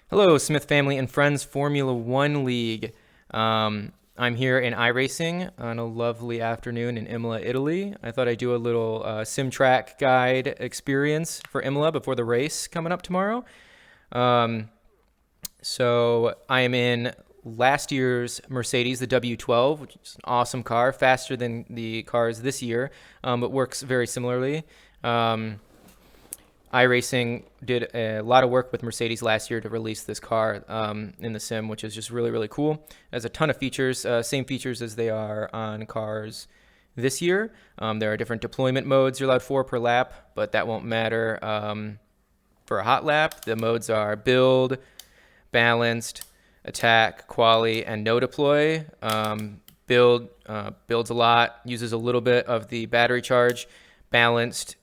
Hello, Smith family and friends, Formula One League. I'm here in iRacing on a lovely afternoon in Imola, Italy. I thought I'd do a little sim track guide experience for Imola before the race coming up tomorrow. So I am in last year's Mercedes, the W12, which is an awesome car, faster than the cars this year, but works very similarly. iRacing did a lot of work with Mercedes last year to release this car in the sim, which is just really, really cool. It has a ton of features, same features as they are on cars this year. There are different deployment modes you're allowed 4 per lap, but that won't matter for a hot lap. The modes are build, balanced, attack, quali, and no deploy. Build builds a lot, uses a little bit of the battery charge. Balanced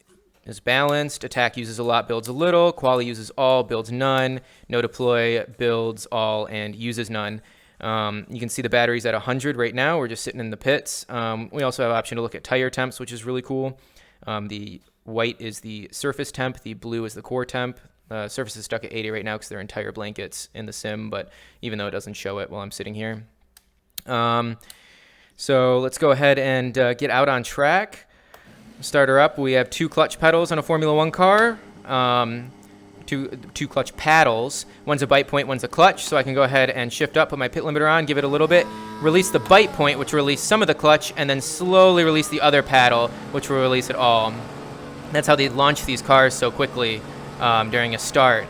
is balanced. Attack uses a lot, builds a little. Quali uses all, builds none. No deploy builds all and uses none. You can see the battery's at 100 right now. We're just sitting in the pits. We also have an option to look at tire temps, which is really cool. The white is the surface temp. The blue is the core temp. Surface is stuck at 80 right now because they're in tire blankets in the sim, but even though it doesn't show it while I'm sitting here. So let's go ahead and get out on track. Start her up. We have 2 clutch pedals on a Formula One car. Two clutch paddles. One's a bite point, one's a clutch. So I can go ahead and shift up, put my pit limiter on, give it a little bit, release the bite point, which will release some of the clutch, and then slowly release the other paddle, which will release it all. That's how they launch these cars so quickly during a start.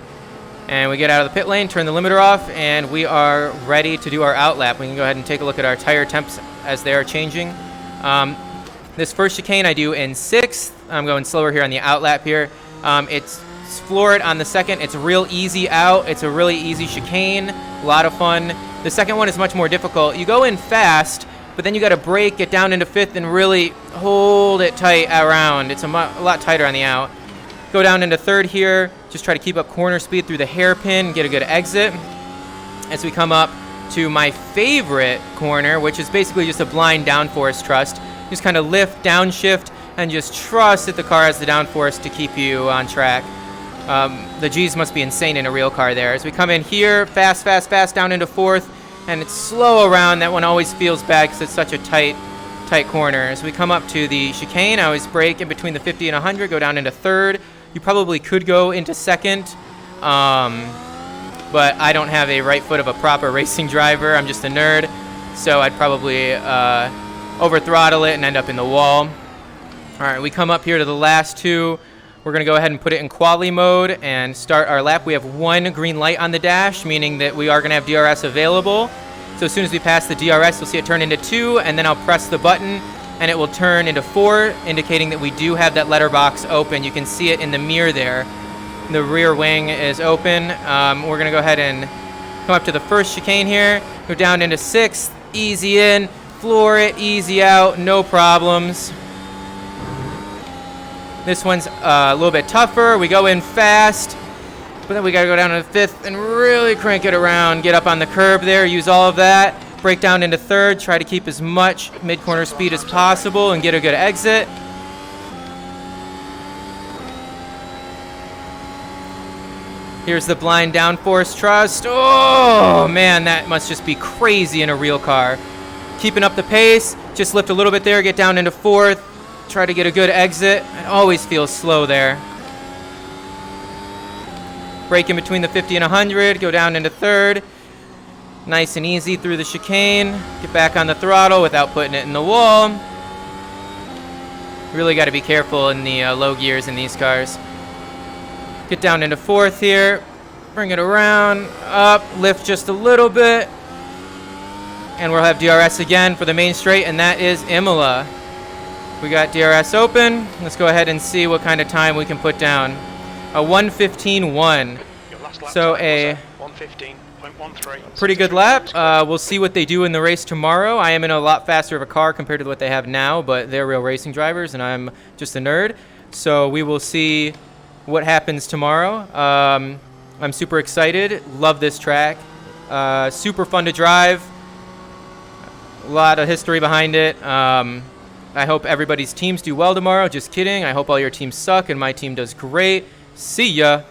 And we get out of the pit lane, turn the limiter off, and we are ready to do our out lap. We can go ahead and take a look at our tire temps as they are changing. This first chicane I do in 6th. I'm going slower here on the out lap here. It's floored on the second. It's real easy out. It's a really easy chicane. A lot of fun. The second one is much more difficult. You go in fast, but then you got to brake, get down into 5th, and really hold it tight around. It's a lot tighter on the out. Go down into 3rd here. Just try to keep up corner speed through the hairpin, get a good exit. As we come up to my favorite corner, which is basically just a blind downforce trust. Just kind of lift, downshift, and just trust that the car has the downforce to keep you on track. The G's must be insane in a real car there. As we come in here, fast, down into 4th, and it's slow around. That one always feels bad because it's such a tight corner. As we come up to the chicane, I always brake in between the 50 and 100, go down into 3rd. You probably could go into 2nd, but I don't have a right foot of a proper racing driver. I'm just a nerd, so I'd probably over throttle it and end up in the wall. All right, we come up here to the last 2. We're going to go ahead and put it in quali mode and start our lap. We have 1 green light on the dash, meaning that we are going to have DRS available. So as soon as we pass the DRS, you'll see it turn into 2, and then I'll press the button, and it will turn into 4, indicating that we do have that letterbox open. You can see it in the mirror there. The rear wing is open. We're going to go ahead and come up to the first chicane here, go down into 6th, easy in, floor it, easy out, no problems. This one's a little bit tougher. We go in fast, but then we gotta go down to 5th and really crank it around, get up on the curb there, use all of that, break down into 3rd, try to keep as much mid-corner speed as possible and get a good exit. Here's the blind downforce trust. Oh man, that must just be crazy in a real car. Keeping up the pace, just lift a little bit there, get down into 4th, try to get a good exit. It always feels slow there. Brake in between the 50 and 100, go down into 3rd. Nice and easy through the chicane. Get back on the throttle without putting it in the wall. Really got to be careful in the low gears in these cars. Get down into 4th here, bring it around, up, lift just a little bit. And we'll have DRS again for the main straight, and that is Imola. We got DRS open. Let's go ahead and see what kind of time we can put down. A 1:15.1. So a 1:15.13. Pretty good lap. We'll see what they do in the race tomorrow. I am in a lot faster of a car compared to what they have now, but they're real racing drivers, and I'm just a nerd. So we will see what happens tomorrow. I'm super excited. Love this track. Super fun to drive. A lot of history behind it. I hope everybody's teams do well tomorrow. Just kidding. I hope all your teams suck and my team does great. See ya.